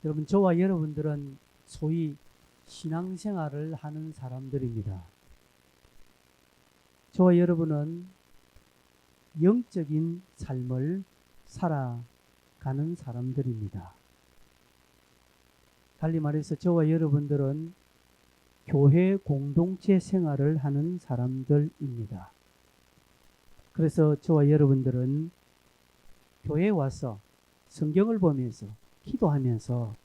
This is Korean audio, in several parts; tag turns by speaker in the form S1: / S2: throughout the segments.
S1: 여러분, 저와 여러분들은 소위 신앙생활을 하는 사람들입니다. 저와 여러분은 영적인 삶을 살아가는 사람들입니다. 달리 말해서 저와 여러분들은 교회 공동체 생활을 하는 사람들입니다. 그래서 저와 여러분들은 교회에 와서 성경을 보면서 기도하면서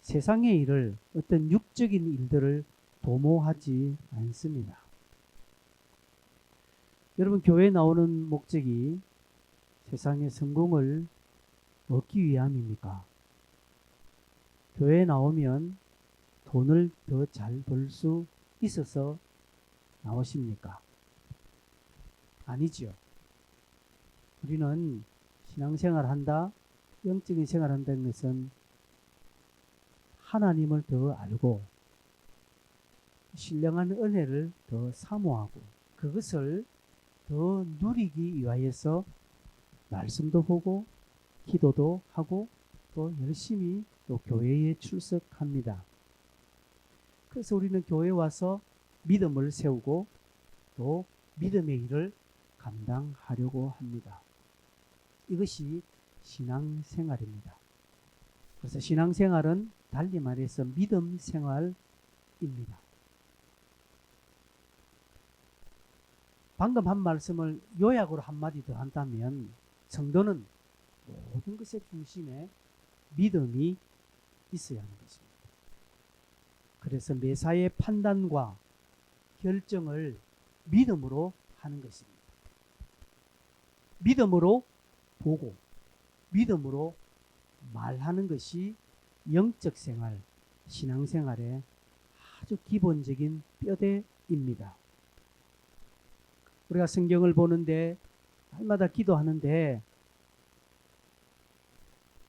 S1: 세상의 일을, 어떤 육적인 일들을 도모하지 않습니다. 여러분, 교회에 나오는 목적이 세상의 성공을 얻기 위함입니까? 교회에 나오면 돈을 더 잘 벌 수 있어서 나오십니까? 아니지요. 우리는 신앙생활 한다, 영적인 생활 한다는 것은 하나님을 더 알고 신령한 은혜를 더 사모하고 그것을 더 누리기 위하여서 말씀도 보고 기도도 하고 또 열심히 또 교회에 출석합니다. 그래서 우리는 교회에 와서 믿음을 세우고 또 믿음의 일을 감당하려고 합니다. 이것이 신앙생활입니다. 그래서 신앙생활은 달리 말해서 믿음 생활입니다. 방금 한 말씀을 요약으로 한마디 더 한다면 성도는 모든 것의 중심에 믿음이 있어야 하는 것입니다. 그래서 매사의 판단과 결정을 믿음으로 하는 것입니다. 믿음으로 보고 믿음으로 말하는 것이 영적 생활, 신앙생활의 아주 기본적인 뼈대입니다. 우리가 성경을 보는데 날마다 기도하는데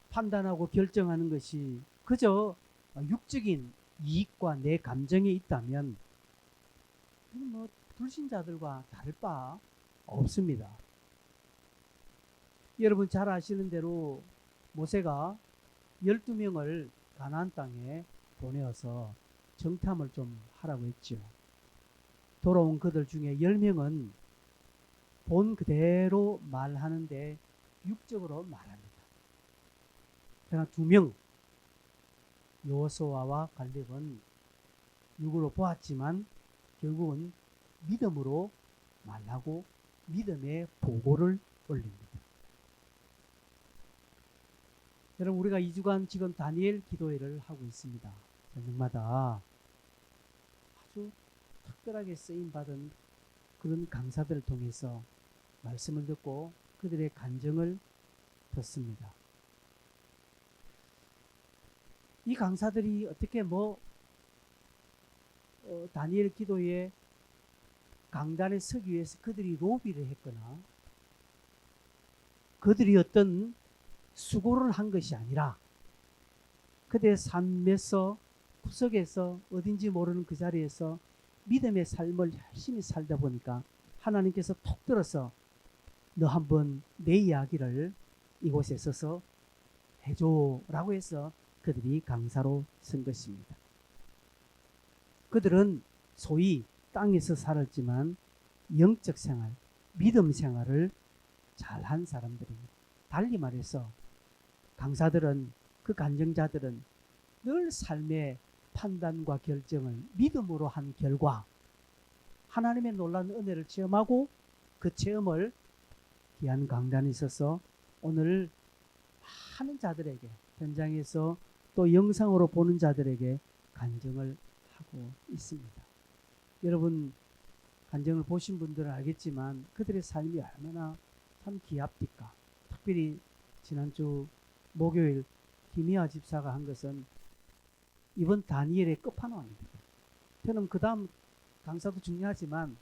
S1: 판단하고 결정하는 것이 그저 육적인 이익과 내 감정이 있다면 불신자들과 다를 바 없습니다. 여러분 잘 아시는 대로 모세가 12명을 가나안 땅에 보내어서 정탐을 좀 하라고 했죠. 돌아온 그들 중에 10명은 본 그대로 말하는데 육적으로 말합니다. 그러나 2명 여호수아와 갈렙은 육으로 보았지만 결국은 믿음으로 말하고 믿음의 보고를 올립니다. 여러분, 우리가 2주간 지금 다니엘 기도회를 하고 있습니다. 저녁마다 아주 특별하게 쓰임받은 그런 강사들을 통해서 말씀을 듣고 그들의 간증을 듣습니다. 이 강사들이 어떻게 다니엘 기도회에 강단에 서기 위해서 그들이 로비를 했거나 그들이 어떤 수고를 한 것이 아니라 그들의 삶에서 구석에서 어딘지 모르는 그 자리에서 믿음의 삶을 열심히 살다 보니까 하나님께서 톡 들어서 너 한번 내 이야기를 이곳에 서서 해줘라고 해서 그들이 강사로 쓴 것입니다. 그들은 소위 땅에서 살았지만 영적 생활, 믿음 생활을 잘한 사람들입니다. 달리 말해서 강사들은, 그 간증자들은 늘 삶의 판단과 결정을 믿음으로 한 결과 하나님의 놀라운 은혜를 체험하고 그 체험을 귀한 강단에 있어서 오늘 많은 자들에게, 현장에서 또 영상으로 보는 자들에게 간증을 하고 있습니다. 여러분 간증을 보신 분들은 알겠지만 그들의 삶이 얼마나 참 기합니까? 특별히 지난주 목요일 김희아 집사가 한 것은 이번 다니엘의 끝판왕입니다. 저는 그 다음 강사도 중요하지만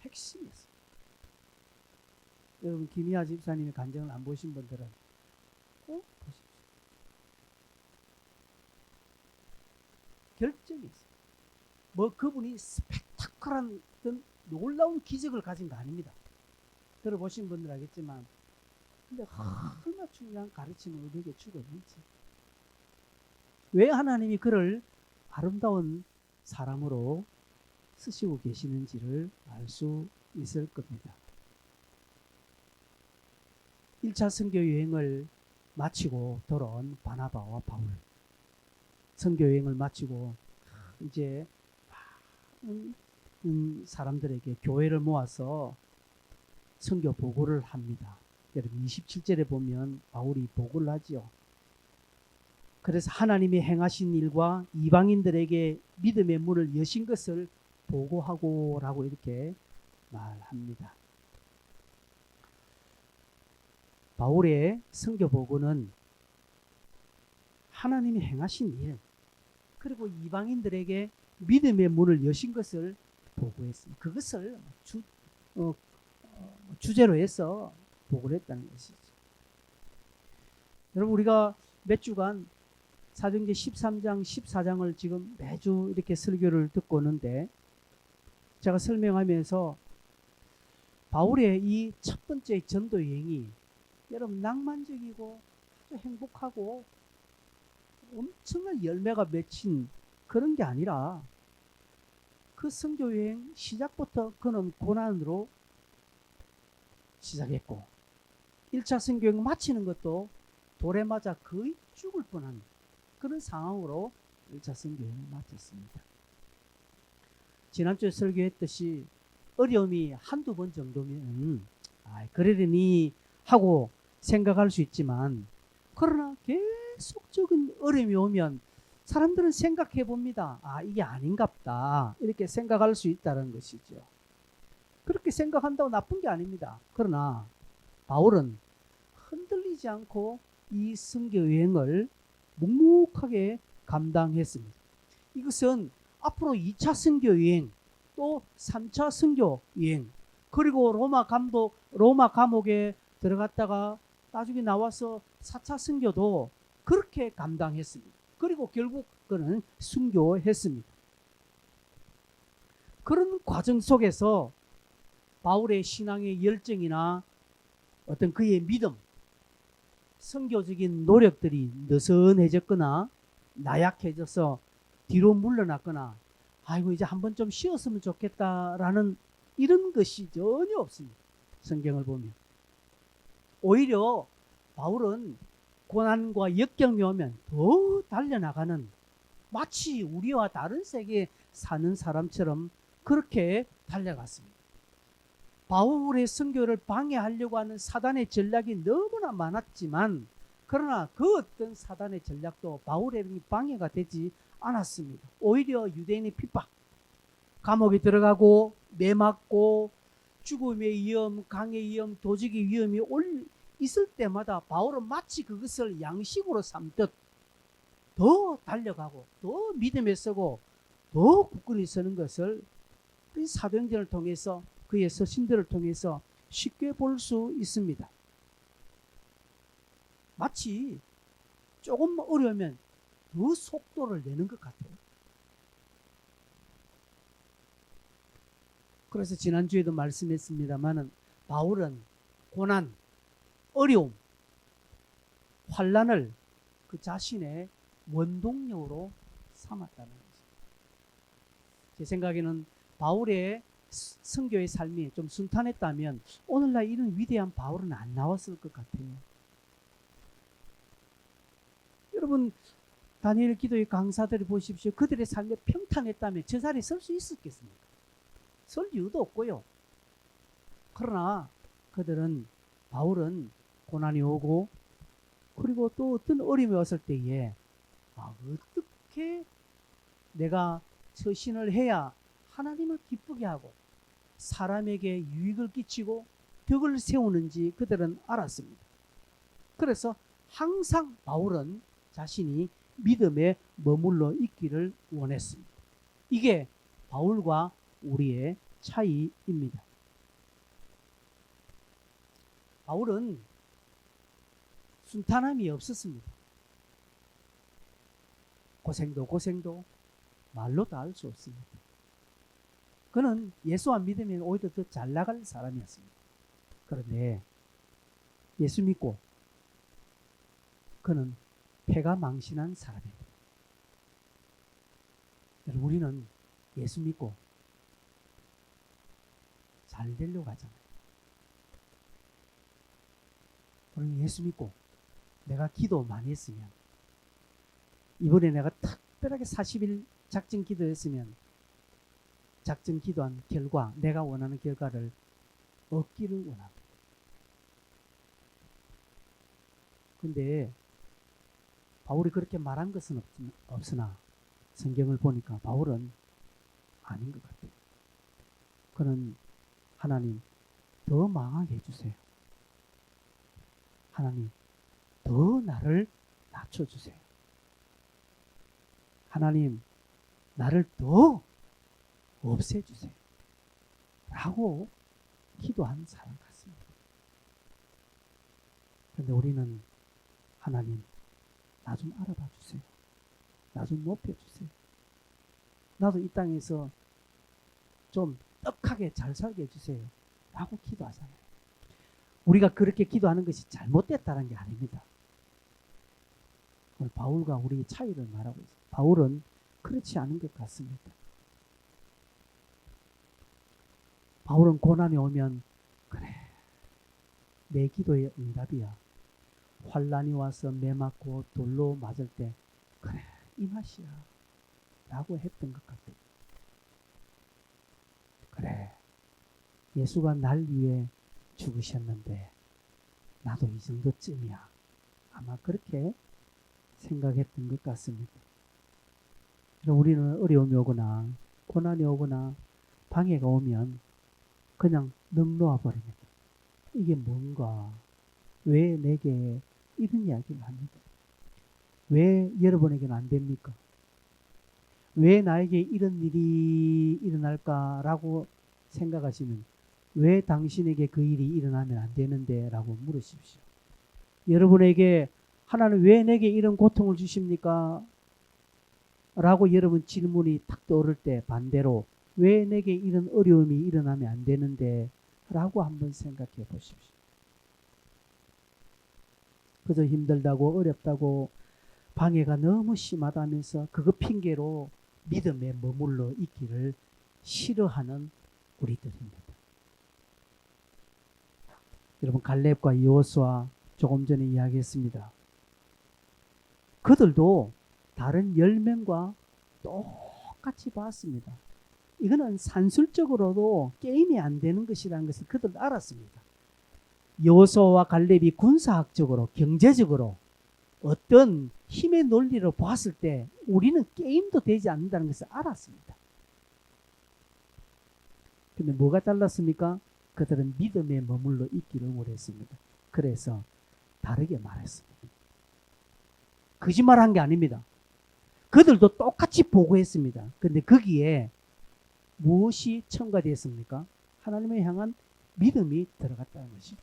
S1: 핵심이었어요. 여러분 김희아 집사님의 간증을 안 보신 분들은 꼭 보십시오. 결정이 있어요. 그분이 스펙타클한 어떤 놀라운 기적을 가진 거 아닙니다. 들어보신 분들 알겠지만 근데 얼마나 중요한 가르침을 우리에게 주고 있는지 왜 하나님이 그를 아름다운 사람으로 쓰시고 계시는지를 알 수 있을 겁니다. 1차 선교 여행을 마치고 돌아온 바나바와 바울. 선교 여행을 마치고 이제 많은 사람들에게 교회를 모아서 선교 보고를 합니다. 여러분 27절에 보면 바울이 보고를 하지요. 그래서 하나님이 행하신 일과 이방인들에게 믿음의 문을 여신 것을 보고하고 라고 이렇게 말합니다. 바울의 선교 보고는 하나님이 행하신 일, 그리고 이방인들에게 믿음의 문을 여신 것을 보고했습니다. 그것을 주제로 해서 보고를 했다는 것이죠. 여러분, 우리가 몇 주간 사도행전 13장, 14장을 지금 매주 이렇게 설교를 듣고 있는데, 제가 설명하면서 바울의 이 첫 번째 전도 여행이 여러분 낭만적이고 아주 행복하고 엄청난 열매가 맺힌 그런 게 아니라, 그 선교 여행 시작부터 그는 고난으로 시작했고 1차 선교 여행 마치는 것도 돌에 맞아 거의 죽을 뻔한 그런 상황으로 1차 선교 여행을 마쳤습니다. 지난주에 설교했듯이 어려움이 한두 번 정도면 그러려니 하고 생각할 수 있지만, 그러나 계속적인 어려움이 오면 사람들은 생각해 봅니다. 이게 아닌갑다 이렇게 생각할 수 있다는 것이죠. 그렇게 생각한다고 나쁜 게 아닙니다. 그러나 바울은 흔들리지 않고 이 선교 여행을 묵묵하게 감당했습니다. 이것은 앞으로 2차 선교 여행, 또 3차 선교 여행, 그리고 로마 감옥에 들어갔다가 나중에 나와서 4차 선교도 그렇게 감당했습니다. 그리고 결국 그는 순교했습니다. 그런 과정 속에서 바울의 신앙의 열정이나 어떤 그의 믿음, 선교적인 노력들이 느슨해졌거나 나약해져서 뒤로 물러났거나, 이제 한번 좀 쉬었으면 좋겠다라는 이런 것이 전혀 없습니다. 성경을 보면 오히려 바울은 고난과 역경이 오면 더 달려나가는, 마치 우리와 다른 세계에 사는 사람처럼 그렇게 달려갔습니다. 바울의 선교를 방해하려고 하는 사단의 전략이 너무나 많았지만, 그러나 그 어떤 사단의 전략도 바울의 방해가 되지 않았습니다. 오히려 유대인의 핍박, 감옥에 들어가고 매맞고 죽음의 위험, 강의 위험, 도적의 위험이 있을 때마다 바울은 마치 그것을 양식으로 삼듯 더 달려가고 더 믿음에 서고 더 굳건히 서는 것을 사도행전을 통해서, 그의 서신들을 통해서 쉽게 볼 수 있습니다. 마치 조금 어려우면 더 속도를 내는 것 같아요. 그래서 지난주에도 말씀했습니다마는 바울은 고난, 어려움, 환난을 그 자신의 원동력으로 삼았다는 거죠. 제 생각에는 바울의 선교의 삶이 좀 순탄했다면 오늘날 이런 위대한 바울은 안 나왔을 것 같아요. 여러분, 다니엘 기도의 강사들을 보십시오. 그들의 삶이 평탄했다면 저 자리에 설 수 있었겠습니까? 설 이유도 없고요. 그러나 바울은 고난이 오고, 그리고 또 어떤 어려움이 왔을 때에 어떻게 내가 처신을 해야 하나님을 기쁘게 하고 사람에게 유익을 끼치고 덕을 세우는지 그들은 알았습니다. 그래서 항상 바울은 자신이 믿음에 머물러 있기를 원했습니다. 이게 바울과 우리의 차이입니다. 바울은 순탄함이 없었습니다. 고생도 말로 다 할 수 없습니다. 그는 예수 안 믿으면 오히려 더 잘 나갈 사람이었습니다. 그런데 예수 믿고 그는 패가 망신한 사람입니다. 여러분, 우리는 예수 믿고 잘 되려고 하잖아요. 우리는 예수 믿고 내가 기도 많이 했으면, 이번에 내가 특별하게 40일 작정 기도했으면 작정 기도한 결과, 내가 원하는 결과를 얻기를 원합니다. 근데 바울이 그렇게 말한 것은 없으나 성경을 보니까 바울은 아닌 것 같아요. 그는 하나님 더 망하게 해주세요. 하나님 더 나를 낮춰주세요. 하나님 나를 더 없애주세요. 라고 기도한 사람 같습니다. 그런데 우리는 하나님 나 좀 알아봐 주세요. 나 좀 높여주세요. 나도 이 땅에서 좀 떡하게 잘 살게 해주세요. 라고 기도하잖아요. 우리가 그렇게 기도하는 것이 잘못됐다는 게 아닙니다. 오늘 바울과 우리의 차이를 말하고 있어요. 바울은 그렇지 않은 것 같습니다. 바울은 고난이 오면 그래 내 기도의 응답이야. 환난이 와서 매 맞고 돌로 맞을 때 그래 이 맛이야 라고 했던 것 같아요. 그래 예수가 날 위해 죽으셨는데 나도 이 정도쯤이야. 아마 그렇게 생각했던 것 같습니다. 우리는 어려움이 오거나 고난이 오거나 방해가 오면 그냥 넋 놓아버립니다. 이게 뭔가, 왜 내게 이런 이야기를 합니다. 왜 여러분에게는 안 됩니까? 왜 나에게 이런 일이 일어날까라고 생각하시면 왜 당신에게 그 일이 일어나면 안 되는데 라고 물으십시오. 여러분에게 하나님 왜 내게 이런 고통을 주십니까? 라고 여러분 질문이 탁 떠오를 때 반대로 왜 내게 이런 어려움이 일어나면 안 되는데 라고 한번 생각해 보십시오. 그저 힘들다고 어렵다고 방해가 너무 심하다면서 그거 핑계로 믿음에 머물러 있기를 싫어하는 우리들입니다. 여러분 갈렙과 여호수아 조금 전에 이야기했습니다. 그들도 다른 10명과 똑같이 봤습니다. 이거는 산술적으로도 게임이 안 되는 것이라는 것을 그들도 알았습니다. 여호수아와 갈렙이 군사학적으로 경제적으로 어떤 힘의 논리를 보았을 때 우리는 게임도 되지 않는다는 것을 알았습니다. 근데 뭐가 달랐습니까? 그들은 믿음에 머물러 있기를 원했습니다. 그래서 다르게 말했습니다. 거짓말한 게 아닙니다. 그들도 똑같이 보고했습니다. 근데 거기에 무엇이 첨가되었습니까? 하나님을 향한 믿음이 들어갔다는 것이죠.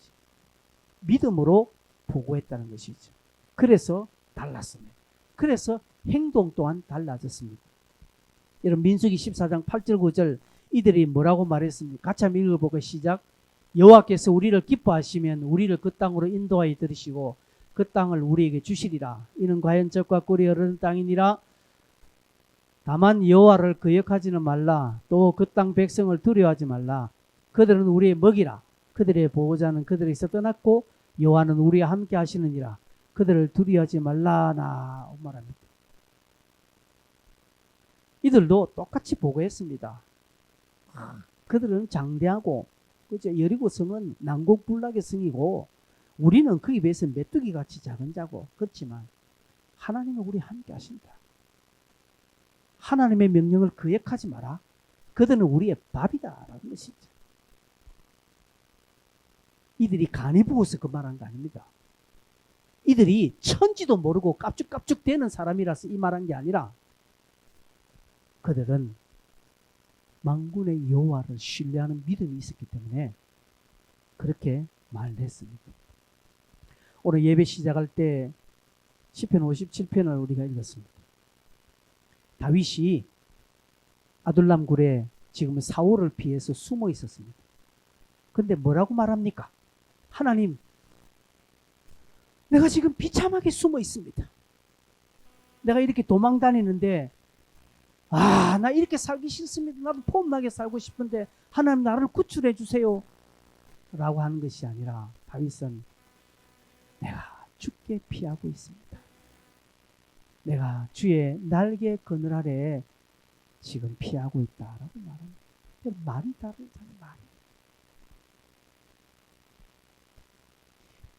S1: 믿음으로 보고했다는 것이죠. 그래서 달랐습니다. 그래서 행동 또한 달라졌습니다. 여러분 민수기 14장 8절 9절 이들이 뭐라고 말했습니까? 같이 한번 읽어보고 시작. 여호와께서 우리를 기뻐하시면 우리를 그 땅으로 인도하여 들으시고 그 땅을 우리에게 주시리라. 이는 과연 적과 꿀이 흐르는 땅이니라. 다만 여호와를 거역하지는 말라. 또 그 땅 백성을 두려워하지 말라. 그들은 우리의 먹이라. 그들의 보호자는 그들에게서 떠났고 여호와는 우리와 함께 하시느니라. 그들을 두려워하지 말라나 말합니다. 이들도 똑같이 보고했습니다. 그들은 장대하고 그죠? 여리고 성은 난공불락의 성이고 우리는 그에 비해서 메뚜기같이 작은 자고 그렇지만 하나님은 우리 함께 하신다. 하나님의 명령을 거역하지 마라. 그들은 우리의 밥이다 라는 것이죠. 이들이 간이 부어서 그 말한 거 아닙니다. 이들이 천지도 모르고 깝죽깝죽 되는 사람이라서 이 말한 게 아니라 그들은 만군의 여호와를 신뢰하는 믿음이 있었기 때문에 그렇게 말했습니다. 오늘 예배 시작할 때 시편 57편을 우리가 읽었습니다. 다윗이 아둘람 굴에 지금 사울을 피해서 숨어 있었습니다. 근데 뭐라고 말합니까? 하나님, 내가 지금 비참하게 숨어 있습니다. 내가 이렇게 도망 다니는데 나 이렇게 살기 싫습니다. 나도 포함나게 살고 싶은데 하나님 나를 구출해 주세요. 라고 하는 것이 아니라 다윗은 내가 주께 피하고 있습니다. 내가 주의 날개 그늘 아래 지금 피하고 있다라고 말합니다. 말이 다르잖아요. 말이.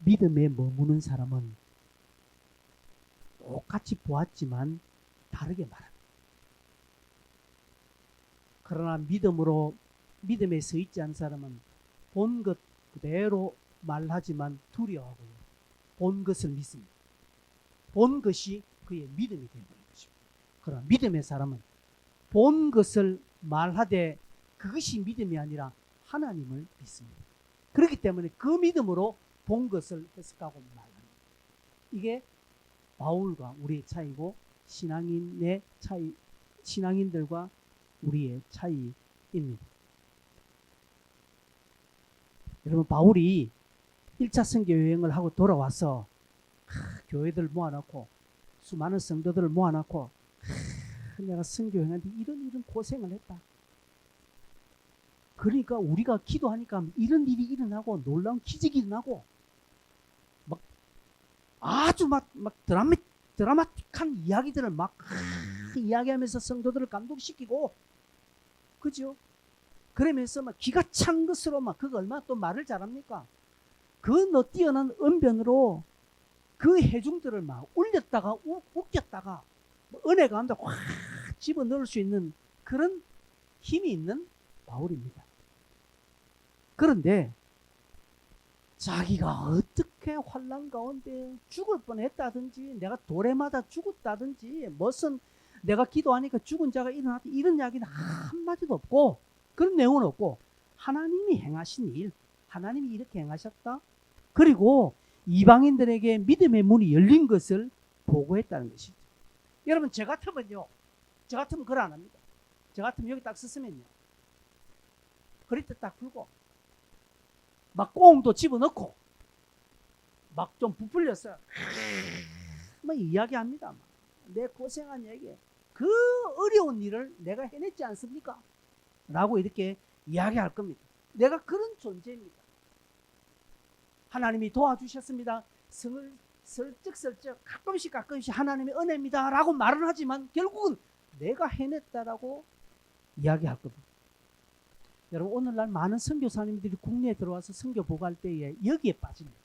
S1: 믿음에 머무는 사람은 똑같이 보았지만 다르게 말합니다. 그러나 믿음에 서 있지 않은 사람은 본 것 그대로 말하지만 두려워하고요. 본 것을 믿습니다. 본 것이 그의 믿음이 되는 것입니다. 그러나 믿음의 사람은 본 것을 말하되 그것이 믿음이 아니라 하나님을 믿습니다. 그렇기 때문에 그 믿음으로 본 것을 해석하고 말합니다. 이게 바울과 우리의 차이고 신앙인들과 우리의 차이입니다. 여러분, 바울이 1차 선교 여행을 하고 돌아와서 교회들 모아놓고 수많은 성도들을 모아놓고 내가 선교 여행한테 이런 고생을 했다. 그러니까 우리가 기도하니까 이런 일이 일어나고 놀라운 기적이 일어나고 막 아주 막 드라마틱한 이야기들을 막 이야기하면서 성도들을 감동시키고, 그죠? 그러면서 막 기가 찬 것으로 막 그거 얼마나 또 말을 잘합니까? 그 뛰어난 언변으로 그 회중들을 막 울렸다가 웃겼다가 은혜 가운데 확 집어넣을 수 있는 그런 힘이 있는 바울입니다. 그런데 자기가 어떻게 환난 가운데 죽을 뻔했다든지 내가 돌에 맞아 죽었다든지 무슨 내가 기도하니까 죽은 자가 일어났다 이런 이야기는 한마디도 없고 그런 내용은 없고 하나님이 행하신 일, 하나님이 이렇게 행하셨다. 그리고 이방인들에게 믿음의 문이 열린 것을 보고했다는 것이죠. 여러분, 저 같으면 그걸 안 합니다. 저 같으면 여기 딱 썼으면요, 그릴 때 딱 풀고 막 꽁도 집어넣고 막 좀 부풀려서 막 이야기합니다. 내 고생한 얘기, 그 어려운 일을 내가 해냈지 않습니까? 라고 이렇게 이야기할 겁니다. 내가 그런 존재입니다. 하나님이 도와주셨습니다. 슬쩍슬쩍 가끔씩 하나님의 은혜입니다 라고 말은 하지만 결국은 내가 해냈다라고 이야기할 겁니다. 여러분, 오늘날 많은 선교사님들이 국내에 들어와서 선교 보고할 때에 여기에 빠집니다.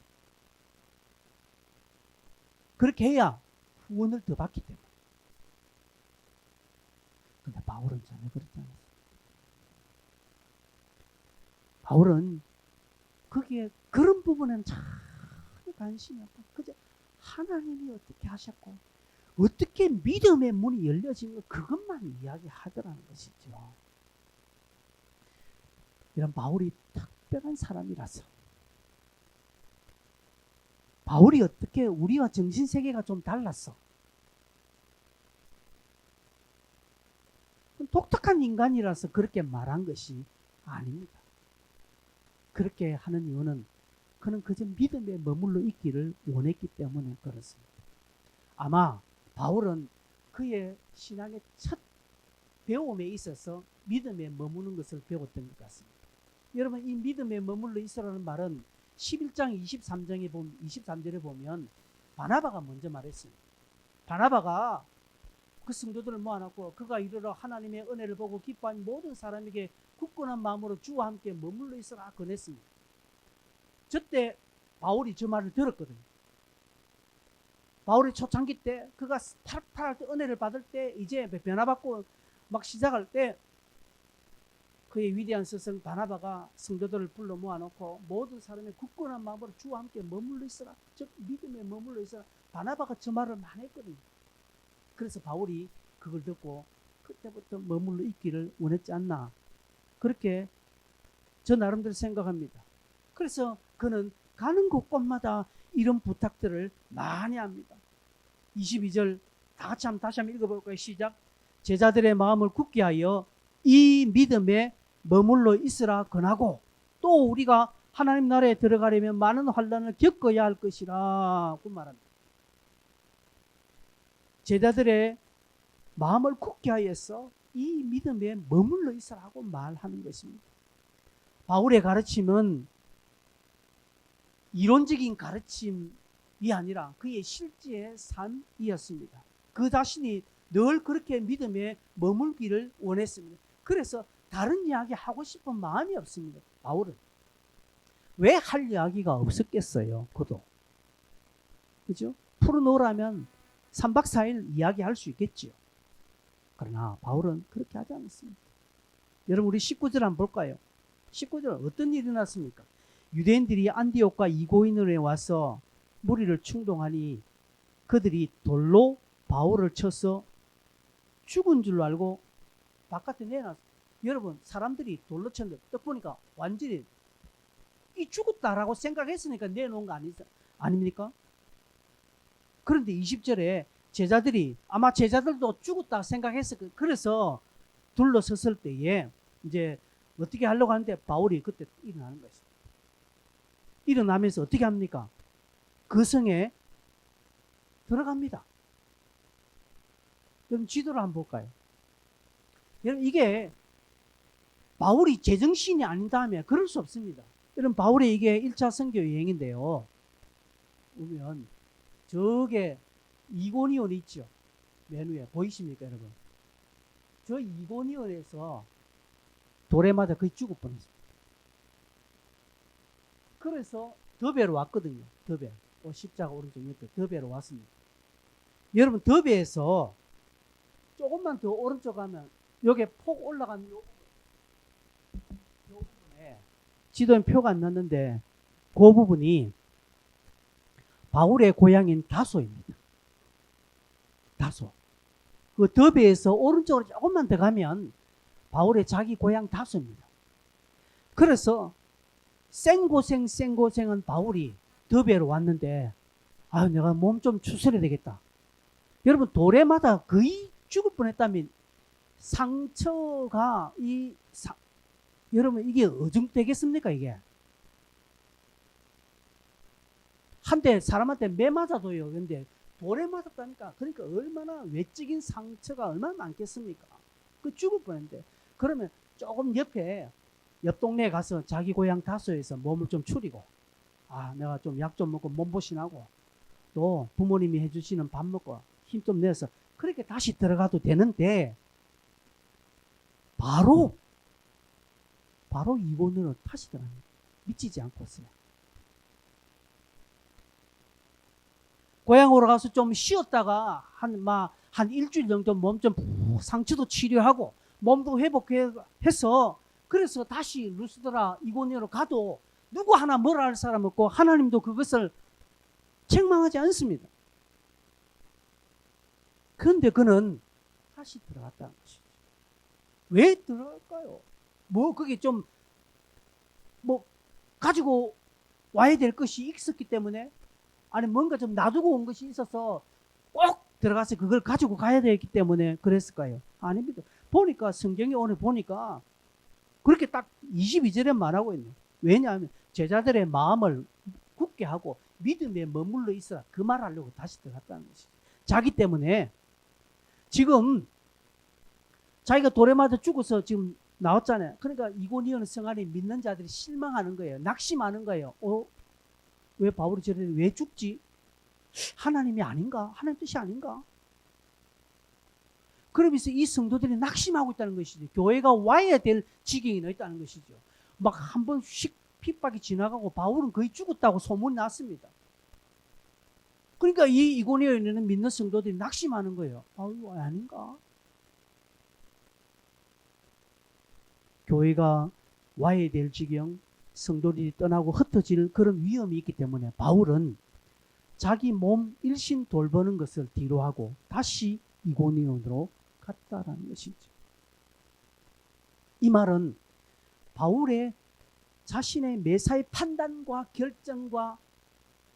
S1: 그렇게 해야 후원을 더 받기 때문에. 근데 바울은 전혀 그렇지 않았어요. 바울은 거기에 그런 부분에는 전혀 관심이 없고 그저 하나님이 어떻게 하셨고 어떻게 믿음의 문이 열려진 것 그것만 이야기하더라는 것이죠. 이런 바울이 특별한 사람이라서, 바울이 어떻게 우리와 정신세계가 좀 달랐어, 독특한 인간이라서 그렇게 말한 것이 아닙니다. 그렇게 하는 이유는 그는 그저 믿음에 머물러 있기를 원했기 때문에 그렇습니다. 아마 바울은 그의 신앙의 첫 배움에 있어서 믿음에 머무는 것을 배웠던 것 같습니다. 여러분, 이 믿음에 머물러 있으라는 말은 11장 23절에 보면 바나바가 먼저 말했습니다. 바나바가 그 성도들을 모아놓고 그가 이르러 하나님의 은혜를 보고 기뻐한 모든 사람에게 굳건한 마음으로 주와 함께 머물러 있으라 권했습니다. 저때 바울이 저 말을 들었거든요. 바울이 초창기 때 그가 탈탈할 때 은혜를 받을 때 이제 변화받고 막 시작할 때 그의 위대한 스승 바나바가 성도들을 불러 모아놓고 모든 사람의 굳건한 마음으로 주와 함께 머물러 있으라, 즉 믿음에 머물러 있으라, 바나바가 저 말을 많이 했거든요. 그래서 바울이 그걸 듣고 그때부터 머물러 있기를 원했지 않나, 그렇게 저 나름대로 생각합니다. 그래서 그는 가는 곳곳마다 이런 부탁들을 많이 합니다. 22절 다시 한번 읽어볼까요? 시작. 제자들의 마음을 굳게 하여 이 믿음에 머물러 있으라 권하고, 또 우리가 하나님 나라에 들어가려면 많은 환난을 겪어야 할 것이라 그 말합니다. 제자들의 마음을 굳게 하여서 이 믿음에 머물러 있으라고 말하는 것입니다. 바울의 가르침은 이론적인 가르침이 아니라 그의 실제의 삶이었습니다. 그 자신이 늘 그렇게 믿음에 머물기를 원했습니다. 그래서 다른 이야기 하고 싶은 마음이 없습니다. 바울은 왜 할 이야기가 없었겠어요? 그도 그죠? 풀어놓으라면 3박 4일 이야기할 수 있겠지요. 그러나 바울은 그렇게 하지 않았습니다. 여러분 우리 19절 한번 볼까요? 19절 어떤 일이 났습니까? 유대인들이 안디옥과 이고인으로 와서 무리를 충동하니 그들이 돌로 바울을 쳐서 죽은 줄 알고 바깥에 내놨어요. 여러분 사람들이 돌로 쳤는데 딱 보니까 완전히 이 죽었다라고 생각했으니까 내놓은 거 아닙니까? 그런데 20절에 제자들이 아마 제자들도 죽었다 생각했을 거예요. 그래서 둘러섰을 때에 이제 어떻게 하려고 하는데 바울이 그때 일어나는 것입니다. 일어나면서 어떻게 합니까? 그 성에 들어갑니다. 여러분 지도를 한번 볼까요? 여러분 이게 바울이 제정신이 아닌 다음에 그럴 수 없습니다. 여러분 바울의 이게 1차 선교 여행인데요. 보면 저게 이고니온이 있죠. 맨 위에 보이십니까 여러분? 저 이고니온에서 돌에 맞아 거의 죽을 뻔했습니다. 그래서 더베로 왔거든요. 더베. 십자가 오른쪽 옆에 더베로 왔습니다. 여러분 더베에서 조금만 더 오른쪽 가면 여기 폭 올라간 요 부분에 지도에 표가 안 났는데 그 부분이 바울의 고향인 다소입니다. 다소. 그 더베에서 오른쪽으로 조금만 더 가면 바울의 자기 고향 다소입니다. 그래서 생고생은 바울이 더베로 왔는데 내가 몸 좀 추스려야 되겠다. 여러분 돌에 맞아 거의 죽을 뻔했다면 상처가 여러분 이게 어중되겠습니까 이게? 한대 사람한테 매 맞아도요. 그런데 돌에 맞았다니까. 그러니까 얼마나 외적인 상처가 얼마나 많겠습니까? 그 죽을 뻔했는데 그러면 조금 옆 동네에 가서 자기 고향 다소에서 몸을 좀 추리고 내가 좀 약 좀 먹고 몸보신하고 또 부모님이 해주시는 밥 먹고 힘 좀 내서 그렇게 다시 들어가도 되는데 바로 이곳으로 다시 들어갑니다. 미치지 않고서요. 고향으로 가서 좀 쉬었다가 한 일주일 정도 몸 좀 상처도 치료하고 몸도 회복해서 그래서 다시 루스드라 이고니온으로 가도 누구 하나 뭐라 할 사람 없고 하나님도 그것을 책망하지 않습니다. 그런데 그는 다시 들어갔다는 것이죠. 왜 들어갈까요? 그게 좀 가지고 와야 될 것이 있었기 때문에 아니 뭔가 좀 놔두고 온 것이 있어서 꼭 들어가서 그걸 가지고 가야 되기 때문에 그랬을까요? 아닙니다. 보니까 성경에 오늘 보니까 그렇게 딱 22절에 말하고 있네요. 왜냐하면 제자들의 마음을 굳게 하고 믿음에 머물러 있어라 그 말하려고 다시 들어갔다는 것이죠. 자기 때문에 지금 자기가 돌에 맞아 죽어서 지금 나왔잖아요. 그러니까 이고니온 성 안에 믿는 자들이 실망하는 거예요. 낙심하는 거예요. 왜 바울이 저래 왜 죽지? 하나님이 아닌가? 하나님 뜻이 아닌가? 그러면서 이 성도들이 낙심하고 있다는 것이죠. 교회가 와야 될 지경이 있다는 것이죠. 막 한 번씩 핍박이 지나가고 바울은 거의 죽었다고 소문이 났습니다. 그러니까 이 이고니온에는 믿는 성도들이 낙심하는 거예요. 아닌가? 교회가 와야 될 지경, 성도들이 떠나고 흩어질 그런 위험이 있기 때문에 바울은 자기 몸 일신 돌보는 것을 뒤로 하고 다시 이고니온으로 갔다라는 것이죠. 이 말은 바울의 자신의 매사의 판단과 결정과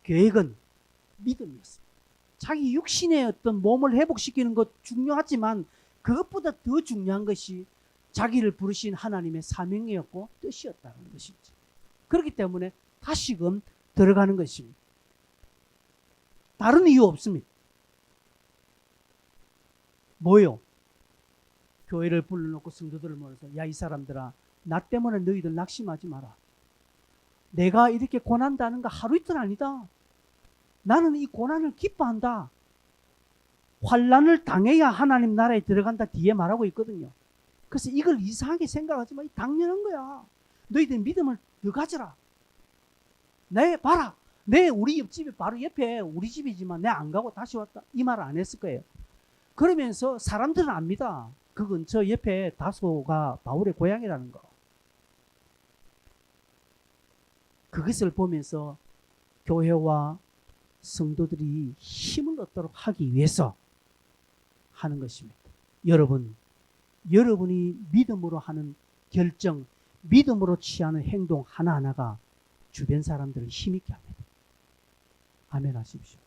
S1: 계획은 믿음이었습니다. 자기 육신의 어떤 몸을 회복시키는 것 중요하지만 그것보다 더 중요한 것이 자기를 부르신 하나님의 사명이었고 뜻이었다는 것이죠. 그렇기 때문에 다시금 들어가는 것입니다. 다른 이유 없습니다. 뭐요? 교회를 불러놓고 성도들을 모아서 야, 이 사람들아, 나 때문에 너희들 낙심하지 마라. 내가 이렇게 고난다는 거 하루 이틀 아니다. 나는 이 고난을 기뻐한다. 환난을 당해야 하나님 나라에 들어간다 뒤에 말하고 있거든요. 그래서 이걸 이상하게 생각하지 마. 당연한 거야. 너희들 믿음을 더 가져라. 내 봐라. 내 우리 옆집이 바로 옆에 우리 집이지만 내 안 가고 다시 왔다. 이 말을 안 했을 거예요. 그러면서 사람들은 압니다. 그 근처 옆에 다소가 바울의 고향이라는 거. 그것을 보면서 교회와 성도들이 힘을 얻도록 하기 위해서 하는 것입니다. 여러분이 믿음으로 하는 결정, 믿음으로 취하는 행동 하나하나가 주변 사람들을 힘있게 합니다. 아멘 하십시오.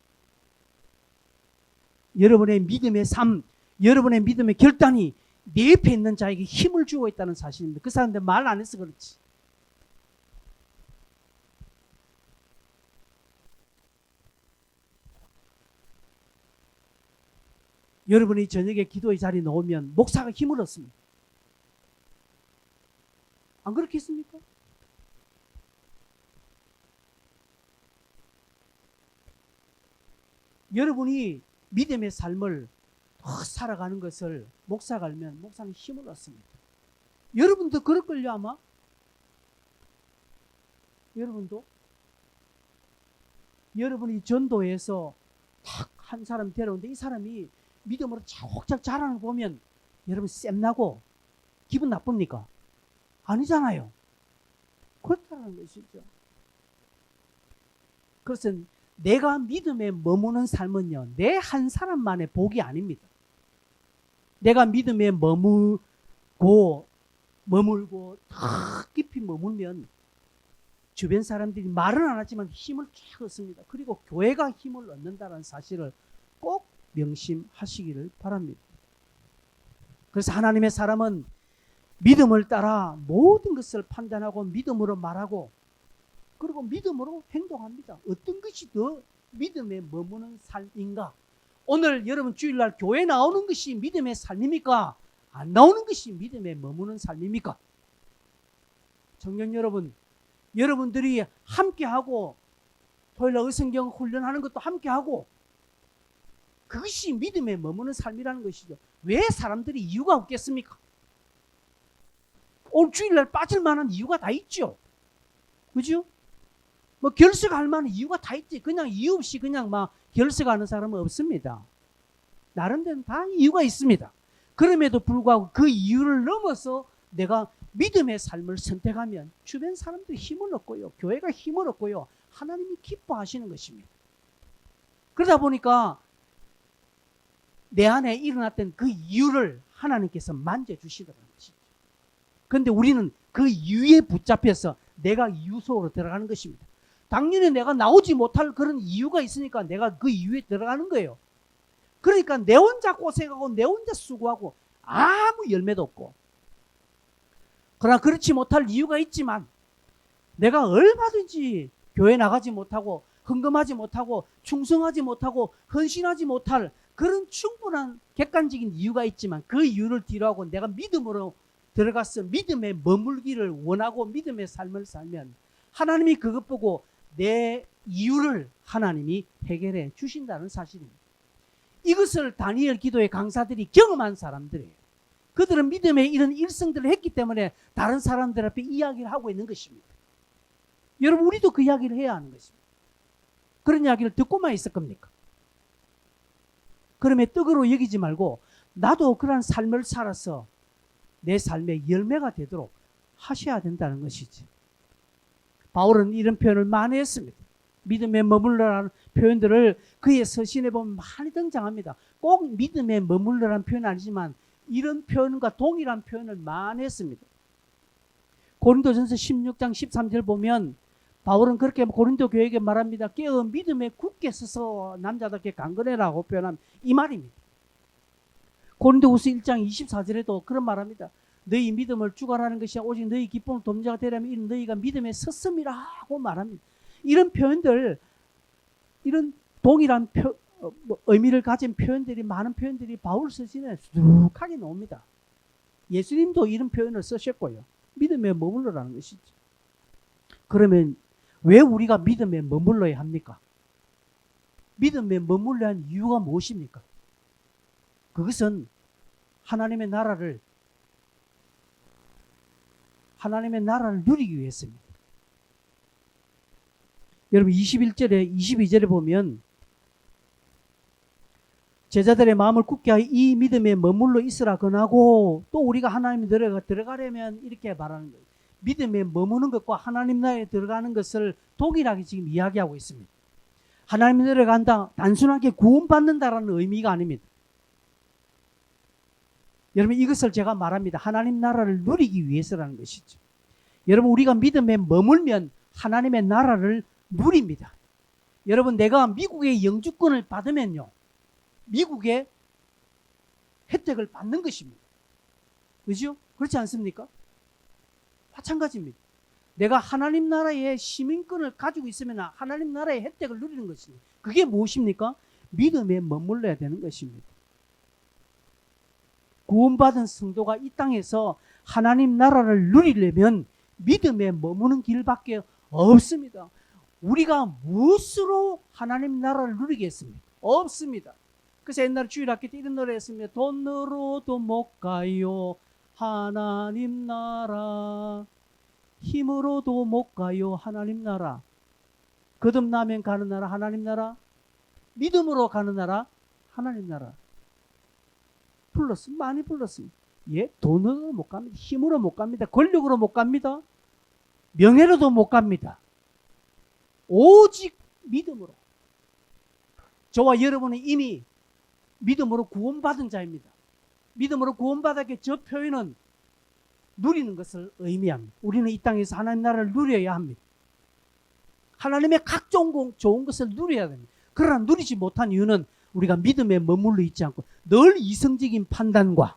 S1: 여러분의 믿음의 삶, 여러분의 믿음의 결단이 내 옆에 있는 자에게 힘을 주고 있다는 사실입니다. 그 사람들 말 안 해서 그렇지. 여러분이 저녁에 기도의 자리에 나오면 목사가 힘을 얻습니다. 안 그렇겠습니까? 여러분이 믿음의 삶을 살아가는 것을 목사가 알면 목사는 힘을 얻습니다. 여러분도 그럴걸요 아마? 여러분도? 여러분이 전도해서 딱 한 사람 데려오는데 이 사람이 믿음으로 차곡차곡 자라는 거 보면 여러분 쌤나고 기분 나쁩니까? 아니잖아요. 그렇다는 것이죠. 그래서 내가 믿음에 머무는 삶은요, 내 한 사람만의 복이 아닙니다. 내가 믿음에 머물고 더 깊이 머물면 주변 사람들이 말은 안 하지만 힘을 쫙 얻습니다. 그리고 교회가 힘을 얻는다는 사실을 꼭 명심하시기를 바랍니다. 그래서 하나님의 사람은 믿음을 따라 모든 것을 판단하고 믿음으로 말하고 그리고 믿음으로 행동합니다. 어떤 것이 더 믿음에 머무는 삶인가? 오늘 여러분 주일날 교회 나오는 것이 믿음의 삶입니까? 안 나오는 것이 믿음에 머무는 삶입니까? 청년 여러분, 여러분들이 함께하고 토요일날 의성경 훈련하는 것도 함께하고 그것이 믿음에 머무는 삶이라는 것이죠. 왜 사람들이 이유가 없겠습니까? 오늘 주일날 빠질 만한 이유가 다 있죠. 그죠? 뭐 결석할 만한 이유가 다 있지. 그냥 이유 없이 그냥 막 결석하는 사람은 없습니다. 나름대로 다 이유가 있습니다. 그럼에도 불구하고 그 이유를 넘어서 내가 믿음의 삶을 선택하면 주변 사람들이 힘을 얻고요. 교회가 힘을 얻고요. 하나님이 기뻐하시는 것입니다. 그러다 보니까 내 안에 일어났던 그 이유를 하나님께서 만져주시더라는 것이죠. 그런데 우리는 그 이유에 붙잡혀서 내가 이유 속으로 들어가는 것입니다. 당연히 내가 나오지 못할 그런 이유가 있으니까 내가 그 이유에 들어가는 거예요. 그러니까 내 혼자 고생하고 내 혼자 수고하고 아무 열매도 없고 그러나 그렇지 못할 이유가 있지만 내가 얼마든지 교회 나가지 못하고 헌금하지 못하고 충성하지 못하고 헌신하지 못할 그런 충분한 객관적인 이유가 있지만 그 이유를 뒤로하고 내가 믿음으로 들어가서 믿음에 머물기를 원하고 믿음의 삶을 살면 하나님이 그것 보고 내 이유를 하나님이 해결해 주신다는 사실입니다. 이것을 다니엘 기도의 강사들이 경험한 사람들이에요. 그들은 믿음의 이런 일성들을 했기 때문에 다른 사람들 앞에 이야기를 하고 있는 것입니다. 여러분 우리도 그 이야기를 해야 하는 것입니다. 그런 이야기를 듣고만 있을 겁니까? 그러면 떡으로 여기지 말고 나도 그런 삶을 살아서 내 삶의 열매가 되도록 하셔야 된다는 것이지. 바울은 이런 표현을 많이 했습니다. 믿음에 머물러라는 표현들을 그의 서신에 보면 많이 등장합니다. 꼭 믿음에 머물러라는 표현은 아니지만 이런 표현과 동일한 표현을 많이 했습니다. 고린도전서 16장 13절 보면 바울은 그렇게 고린도 교회에게 말합니다. 깨어 믿음에 굳게 서서 남자답게 강건해라고 표현한 이 말입니다. 고린도후서 1장 24절에도 그런 말합니다. 너희 믿음을 주관하는 것이 오직 너희 기쁨을 돕자가 되려면 이는 너희가 믿음에 섰음이라고 말합니다. 이런 표현들, 이런 동일한 의미를 가진 표현들이 많은 표현들이 바울 서신에 수두룩하게 나옵니다. 예수님도 이런 표현을 쓰셨고요. 믿음에 머물러라는 것이죠. 그러면 왜 우리가 믿음에 머물러야 합니까? 믿음에 머물러야 하는 이유가 무엇입니까? 그것은 하나님의 나라를 누리기 위해서입니다. 여러분 21절에 22절에 보면 제자들의 마음을 굳게 하여 이 믿음에 머물러 있으라 권하고, 또 우리가 하나님 들어가려면 이렇게 말하는 거예요. 믿음에 머무는 것과 하나님 나라에 들어가는 것을 동일하게 지금 이야기하고 있습니다. 하나님 나라에 간다, 단순하게 구원받는다라는 의미가 아닙니다. 여러분 이것을 제가 말합니다. 하나님 나라를 누리기 위해서라는 것이죠. 여러분 우리가 믿음에 머물면 하나님의 나라를 누립니다. 여러분 내가 미국의 영주권을 받으면요, 미국의 혜택을 받는 것입니다. 그죠? 그렇지 않습니까? 마찬가지입니다. 내가 하나님 나라의 시민권을 가지고 있으면 하나님 나라의 혜택을 누리는 것입니다. 그게 무엇입니까? 믿음에 머물러야 되는 것입니다. 구원받은 성도가 이 땅에서 하나님 나라를 누리려면 믿음에 머무는 길밖에 없습니다. 우리가 무엇으로 하나님 나라를 누리겠습니까? 없습니다. 그래서 옛날에 주일학교 때 이런 노래 했습니다. 돈으로도 못 가요 하나님 나라, 힘으로도 못 가요 하나님 나라, 거듭나면 가는 나라 하나님 나라, 믿음으로 가는 나라 하나님 나라. 불렀습니다. 많이 불렀습니다. 예, 돈으로 못 갑니다. 힘으로 못 갑니다. 권력으로 못 갑니다. 명예로도 못 갑니다. 오직 믿음으로. 저와 여러분은 이미 믿음으로 구원받은 자입니다. 믿음으로 구원받았기에 저 표현은 누리는 것을 의미합니다. 우리는 이 땅에서 하나님 나라를 누려야 합니다. 하나님의 각종 좋은 것을 누려야 됩니다. 그러나 누리지 못한 이유는 우리가 믿음에 머물러 있지 않고 늘 이성적인 판단과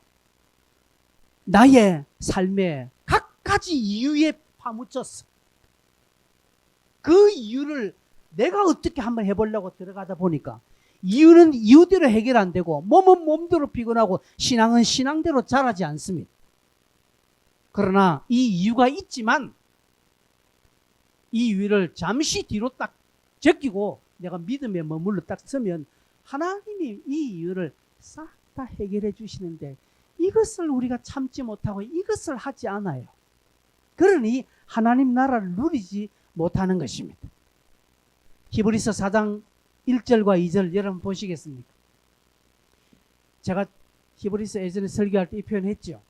S1: 나의 삶에 갖가지 이유에 파묻혔어. 그 이유를 내가 어떻게 한번 해보려고 들어가다 보니까 이유는 이유대로 해결 안 되고 몸은 몸대로 피곤하고 신앙은 신앙대로 자라지 않습니다. 그러나 이 이유가 있지만 이 이유를 잠시 뒤로 딱 제끼고 내가 믿음에 머물러 딱 서면 하나님이 이 이유를 싹 다 해결해 주시는데 이것을 우리가 참지 못하고 이것을 하지 않아요. 그러니 하나님 나라를 누리지 못하는 것입니다. 히브리서 4장 1절과 2절 여러분 보시겠습니까? 제가 히브리서 예전에 설교할 때 이 표현했죠.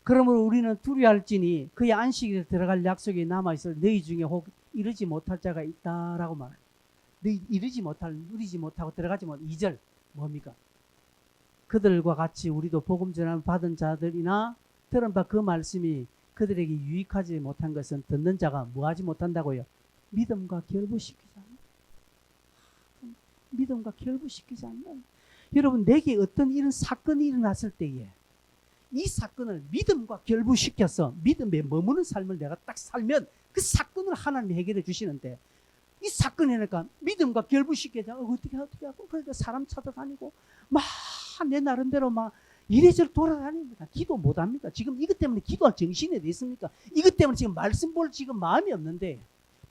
S1: 그러므로 우리는 두려워할지니 그의 안식일에 들어갈 약속이 남아있을 너희 중에 혹 이르지 못할 자가 있다라고 말해요. 너희 누리지 못하고 들어가지 못. 2절 뭡니까? 그들과 같이 우리도 복음 전함을 받은 자들이나 들은 바 그 말씀이 그들에게 유익하지 못한 것은 듣는 자가 뭐하지 못한다고요? 믿음과 결부시키지 않아요. 믿음과 결부시키지 않아요. 여러분 내게 어떤 이런 사건이 일어났을 때에 이 사건을 믿음과 결부시켜서 믿음에 머무는 삶을 내가 딱 살면 그 사건을 하나님이 해결해 주시는데, 이 사건이니까 믿음과 결부시켜서 어떻게 하고 그러니까 사람 찾아다니고 막 내 나름대로 막 이래저래 돌아다닙니다. 기도 못합니다. 지금 이것 때문에 기도할 정신이 어디 있습니까? 이것 때문에 지금 말씀 볼 지금 마음이 없는데,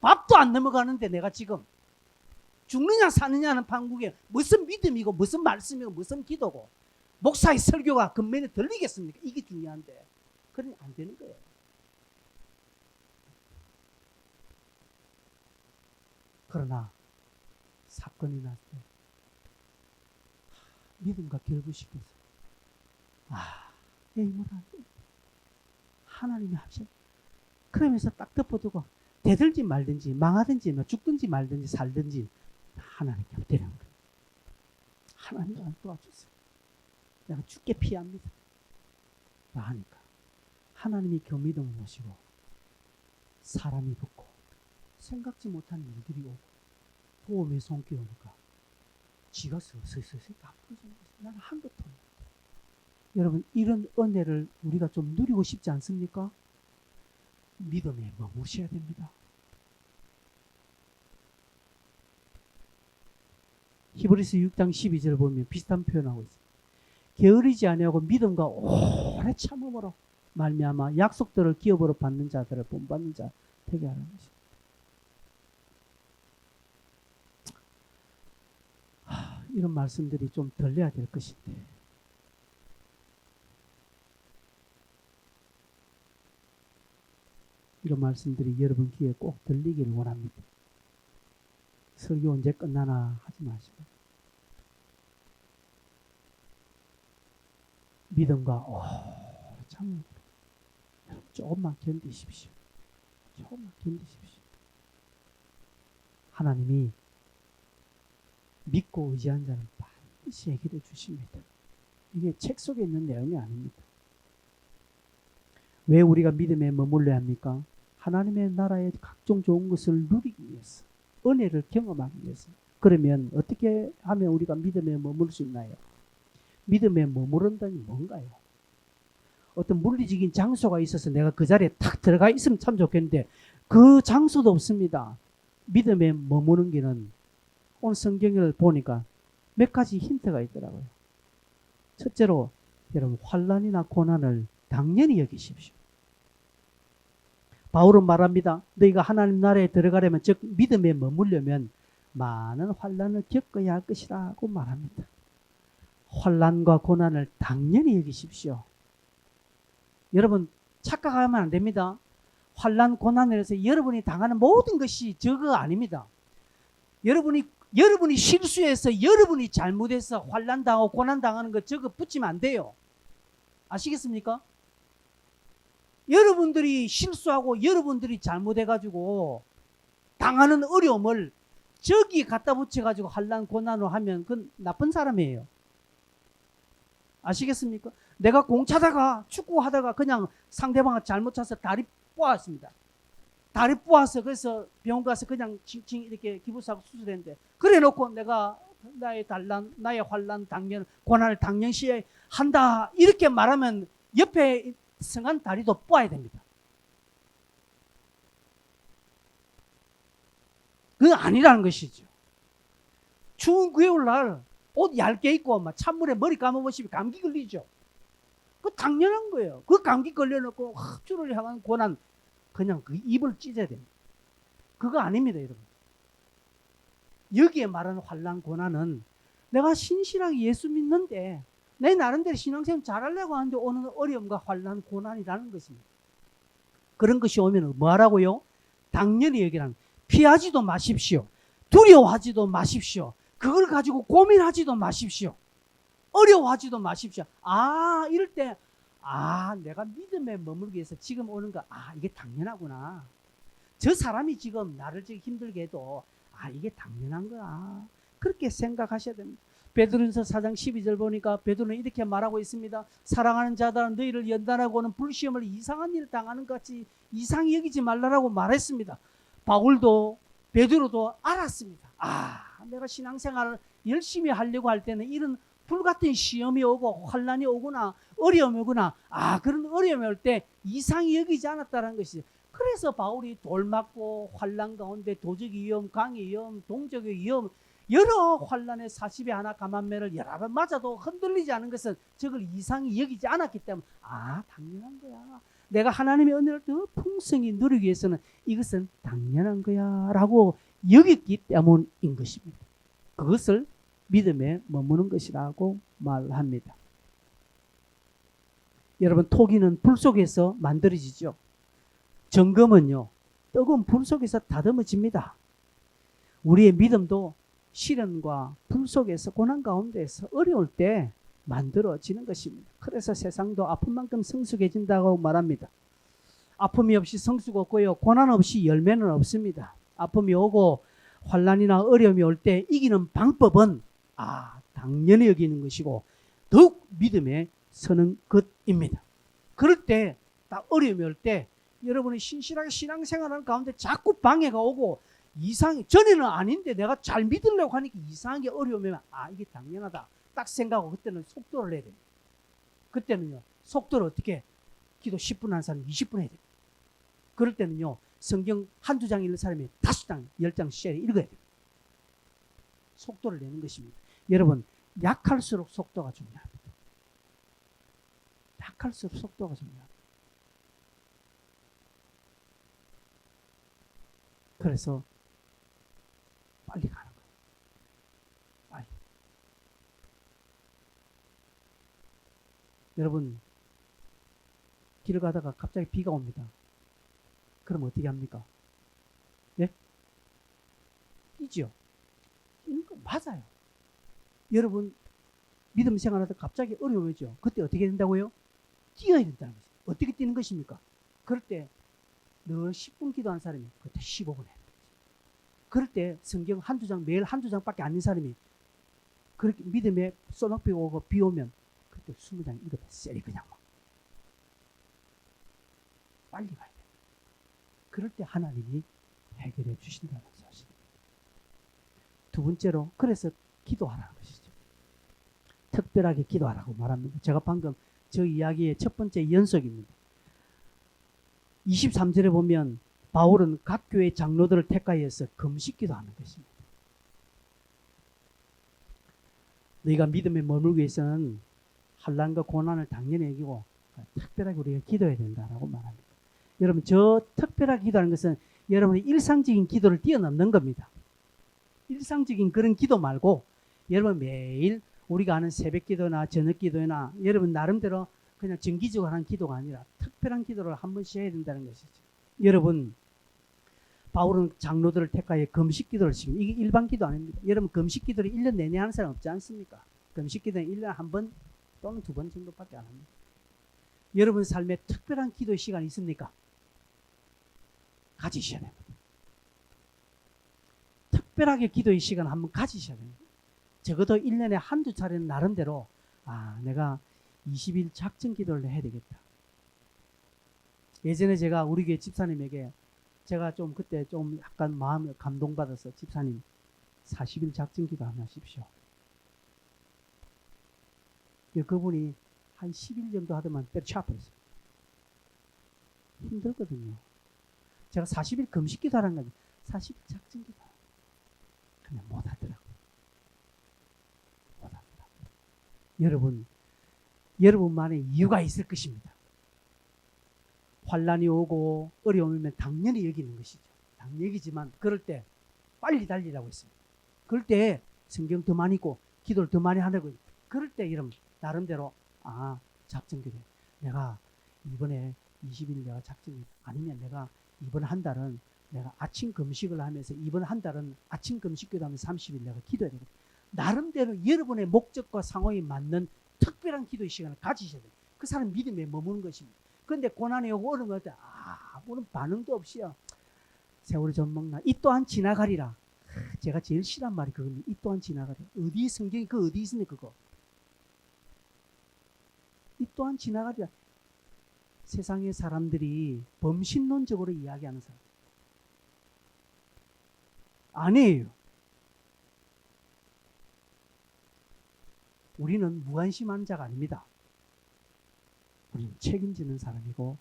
S1: 밥도 안 넘어가는데 내가 지금 죽느냐 사느냐는 판국에 무슨 믿음이고 무슨 말씀이고 무슨 기도고 목사의 설교가 겉면에 들리겠습니까? 이게 중요한데 그러니 안 되는 거예요. 그러나 사건이 났을 때 믿음과 결부시켜서 내 힘으로 안 돼. 하나님이 하셔. 그러면서 딱 덮어두고 대들지 말든지 망하든지 죽든지 말든지 살든지 하나님께 엎드리는 거예요. 하나님 안 도와주세요. 내가 죽게 피합니다. 하니까 하나님이 그 믿음을 모시고 사람이 붙고 생각지 못한 일들이 오고 도움의 손길이 오니까 지가 서서히 앞으로 나는 한 것도 없는데. 여러분 이런 은혜를 우리가 좀 누리고 싶지 않습니까? 믿음에 머무셔야 됩니다. 히브리서 6장 12절 보면 비슷한 표현하고 있습니다. 게으르지 아니하고 믿음과 오래 참음으로 말미암아 약속들을 기업으로 받는 자들을 본받는 자 되게 하는 것입니다. 이런 말씀들이 좀 들려야 될 것인데 이런 말씀들이 여러분 귀에 꼭 들리기를 원합니다. 설교 언제 끝나나 하지 마시고 믿음과 참 조금만 견디십시오. 조금만 견디십시오. 하나님이 믿고 의지한 자는 반드시 해결해 주십니다. 이게 책 속에 있는 내용이 아닙니다. 왜 우리가 믿음에 머물러야 합니까? 하나님의 나라의 각종 좋은 것을 누리기 위해서, 은혜를 경험하기 위해서. 그러면 어떻게 하면 우리가 믿음에 머물 수 있나요? 믿음에 머무른다니 뭔가요? 어떤 물리적인 장소가 있어서 내가 그 자리에 탁 들어가 있으면 참 좋겠는데 그 장소도 없습니다. 믿음에 머무는 길은 오늘 성경을 보니까 몇 가지 힌트가 있더라고요. 첫째로 여러분 환난이나 고난을 당연히 여기십시오. 바울은 말합니다. 너희가 하나님 나라에 들어가려면 즉 믿음에 머물려면 많은 환난을 겪어야 할 것이라고 말합니다. 환난과 고난을 당연히 여기십시오. 여러분 착각하면 안 됩니다. 환난 고난을 해서 여러분이 당하는 모든 것이 저거 아닙니다. 여러분이 실수해서 여러분이 잘못해서 환난 당하고 고난 당하는 거 저거 붙이면 안 돼요. 아시겠습니까? 여러분들이 실수하고 여러분들이 잘못해가지고 당하는 어려움을 저기 갖다 붙여가지고 환난 고난으로 하면 그건 나쁜 사람이에요. 아시겠습니까? 내가 공 차다가 축구하다가 그냥 상대방을 잘못 차서 다리 꼬았습니다. 다리 꼬아서 그래서 병원 가서 그냥 칭칭 이렇게 기부사고 수술했는데 그래 놓고 내가 나의 환난 당연 고난을 당연시해 한다 이렇게 말하면 옆에 성한 다리도 꼬아야 됩니다. 그건 아니라는 것이죠. 추운 겨울날 옷 얇게 입고 막 찬물에 머리 감아보시면 감기 걸리죠. 그 당연한 거예요. 그 감기 걸려놓고 주를 향한 고난 그냥 그 입을 찢어야 됩니다. 그거 아닙니다, 여러분. 여기에 말하는 환난 고난은 내가 신실하게 예수 믿는데 내 나름대로 신앙생활 잘하려고 하는데 오는 어려움과 환난 고난이라는 것입니다. 그런 것이 오면 뭐 하라고요? 당연히 여기라는 피하지도 마십시오. 두려워하지도 마십시오. 그걸 가지고 고민하지도 마십시오. 어려워하지도 마십시오. 이럴 때 내가 믿음에 머물기 위해서 지금 오는 거 이게 당연하구나. 저 사람이 지금 나를 지금 힘들게 해도 이게 당연한 거야. 그렇게 생각하셔야 됩니다. 베드로전서 4장 12절 보니까 베드로는 이렇게 말하고 있습니다. 사랑하는 자들은 너희를 연단하고는 불시험을 이상한 일을 당하는 것 같이 이상히 여기지 말라라고 말했습니다. 바울도 베드로도 알았습니다. 내가 신앙생활을 열심히 하려고 할 때는 이런 불같은 시험이 오고 환난이 오거나 어려움이 오거나 그런 어려움이 올 때 이상히 여기지 않았다는 것이죠. 그래서 바울이 돌 맞고 환난 가운데 도적의 위험, 강의 위험, 동적의 위험 여러 환난의 40에 하나 감한매를 여러 번 맞아도 흔들리지 않은 것은 저걸 이상히 여기지 않았기 때문에 당연한 거야. 내가 하나님의 은혜를 더 풍성히 누리기 위해서는 이것은 당연한 거야 라고 여겼기 때문인 것입니다. 그것을 믿음에 머무는 것이라고 말합니다. 여러분 토기는 불 속에서 만들어지죠. 정금은요 뜨거운 불 속에서 다듬어집니다. 우리의 믿음도 시련과 불 속에서 고난 가운데서 어려울 때 만들어지는 것입니다. 그래서 세상도 아픈 만큼 성숙해진다고 말합니다. 아픔이 없이 성수가 없고요. 고난 없이 열매는 없습니다. 아픔이 오고 환난이나 어려움이 올 때 이기는 방법은 당연히 여기는 것이고 더욱 믿음에 서는 것입니다. 그럴 때 딱 어려움이 올 때 여러분이 신실하게 신앙생활하는 가운데 자꾸 방해가 오고 전에는 아닌데 내가 잘 믿으려고 하니까 이상하게 어려움이 오면 이게 당연하다 딱 생각하고 그때는 속도를 내야 됩니다. 그때는요 속도를 어떻게 기도 10분 한 사람 20분 해야 됩니다. 그럴 때는요 성경 한두 장 읽는 사람이 5장 10장 쉐어 읽어야 됩니다. 속도를 내는 것입니다. 여러분 약할수록 속도가 중요합니다. 약할수록 속도가 중요합니다. 그래서 빨리 가는 거예요. 빨리. 여러분, 길을 가다가 갑자기 비가 옵니다. 그럼 어떻게 합니까? 예? 뛰죠. 뛰는 거 맞아요. 여러분, 믿음 생활하다가 갑자기 어려워져. 그때 어떻게 된다고요? 뛰어야 된다는 거죠. 어떻게 뛰는 것입니까? 그럴 때 늘 10분 기도한 사람이 그때 15분 해야 되죠. 그럴 때 성경 한두 장, 매일 한두 장밖에 안 읽는 사람이 그렇게 믿음에 쏘낙비 오고 비 오면 그때 20장 읽어도 쎄리 그냥 막 빨리 가야 돼요. 그럴 때 하나님이 해결해 주신다는 사실입니다. 두 번째로, 그래서 기도하라는 것이죠. 특별하게 기도하라고 말합니다. 제가 방금 저 이야기의 첫 번째 연속입니다. 23절에 보면 바울은 각 교회 장로들을 택하여서 금식 기도하는 것입니다. 너희가 믿음에 머물기 위해서는 환난과 고난을 당연히 이기고 특별하게 우리가 기도해야 된다라고 말합니다. 여러분, 저 특별하게 기도하는 것은 여러분의 일상적인 기도를 뛰어넘는 겁니다. 일상적인 그런 기도 말고 여러분 매일 우리가 하는 새벽 기도나 저녁 기도나 여러분 나름대로 그냥 정기적으로 하는 기도가 아니라 특별한 기도를 한 번씩 해야 된다는 것이죠. 여러분, 바울은 장로들을 택하여 금식 기도를 시킵니다. 이게 일반 기도 아닙니다. 여러분, 금식 기도를 1년 내내 하는 사람 없지 않습니까? 금식 기도는 1년에 한 번 또는 2번 정도밖에 안 합니다. 여러분 삶에 특별한 기도의 시간이 있습니까? 가지셔야 됩니다. 특별하게 기도의 시간 한번 가지셔야 됩니다. 적어도 1년에 한두 차례는 나름대로 내가 20일 작정 기도를 해야 되겠다. 예전에 제가 우리 교회 집사님에게 제가 좀 그때 좀 약간 마음을 감동받아서 집사님 40일 작정 기도 한번 하십시오. 그분이 한 10일 정도 하더만 때려쳐버렸어요. 힘들거든요. 제가 40일 금식 기도 하라는 건 40일 작정 기도 그냥 못하더라고요. 못하더라고요. 여러분만의 이유가 있을 것입니다. 환난이 오고 어려움이 오면 당연히 여기는 것이죠. 당연히 여기지만 그럴 때 빨리 달리라고 했습니다. 그럴 때 성경 더 많이 읽고 기도를 더 많이 하라고. 그럴 때 여러분 나름대로 작정기도 내가 이번에 20일 내가 작정기 아니면 내가 이번 한 달은 내가 아침 금식을 하면서 이번 한 달은 아침 금식기도 하면서 30일 내가 기도해야 되겠다. 나름대로 여러분의 목적과 상황에 맞는 특별한 기도의 시간을 가지셔야 돼요. 그 사람 믿음에 머무는 것입니다. 그런데 고난이 오고 어려운 것 같아. 아무런 반응도 없이요. 세월이 좀 먹나. 이 또한 지나가리라. 제가 제일 싫어한 말이 그겁니다. 이 또한 지나가리라. 어디 성경이 그 어디 있습니까 그거. 이 또한 지나가리라. 세상의 사람들이 범신론적으로 이야기하는 사람. 아니에요. 우리는 무관심한 자가 아닙니다. 우리는 책임지는 사람이고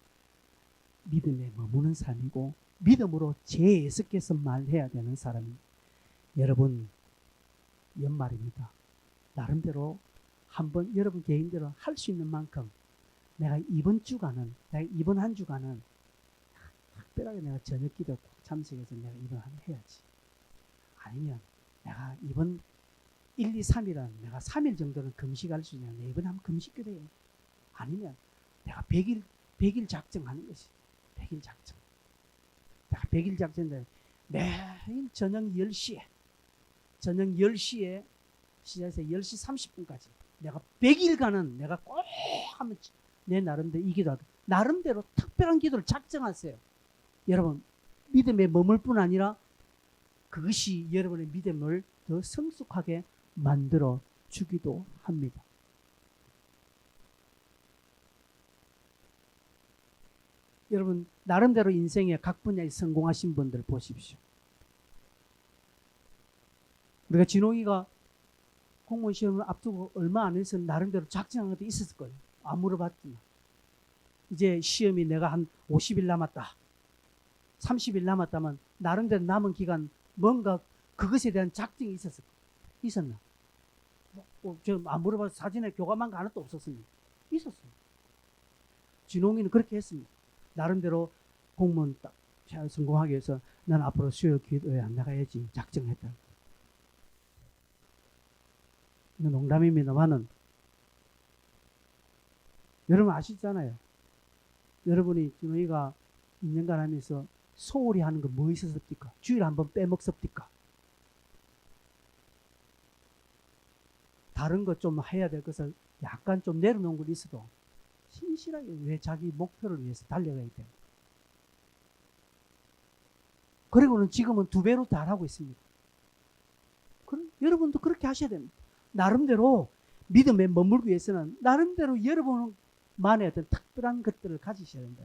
S1: 믿음에 머무는 사람이고 믿음으로 재해석해서 말해야 되는 사람입니다. 여러분, 연말입니다. 나름대로 한번 여러분 개인대로 할 수 있는 만큼 내가 이번 한 주간은 특별하게 내가 저녁 기도 참석해서 내가 이번 한 해야지. 아니면 내가 이번 1, 2, 3일은 내가 3일 정도는 금식할 수 있냐. 이번에 한번 금식 기도해. 아니면 내가 100일 작정하는 것이 100일 작정. 내가 100일 작정인데 매일 저녁 10시에 시작해서 10시 30분까지 내가 100일간은 내가 꼭 하면 내 나름대로 이 기도하고 나름대로 특별한 기도를 작정하세요. 여러분 믿음에 머물 뿐 아니라 그것이 여러분의 믿음을 더 성숙하게 만들어 주기도 합니다. 여러분 나름대로 인생의 각 분야에 성공하신 분들 보십시오. 우리가 진홍이가 공무원 시험을 앞두고 얼마 안 해서 나름대로 작정한 것도 있었을 거예요. 안 물어봤지만 이제 시험이 내가 한 50일 남았다 30일 남았다면 나름대로 남은 기간 뭔가 그것에 대한 작정이 있었을 거예요. 있었나? 저 안 물어봐서 사진에 교감한 거 하나도 없었습니다. 있었어요. 진홍이는 그렇게 했습니다. 나름대로 공무원 딱 성공하기 위해서 난 앞으로 수요 기도에 안 나가야지 작정했다. 이건 농담입니다만은 여러분 아시잖아요. 여러분이 저희가 2년간 하면서 소홀히 하는 거 뭐 있었습니까? 주일 한번 빼먹습니까? 다른 거 좀 해야 될 것을 약간 좀 내려놓은 건 있어도 신실하게 왜 자기 목표를 위해서 달려가야 돼요. 그리고는 지금은 2배로 잘하고 있습니다. 그럼 여러분도 그렇게 하셔야 됩니다. 나름대로 믿음에 머물기 위해서는 나름대로 여러분만의 어떤 특별한 것들을 가지셔야 된다.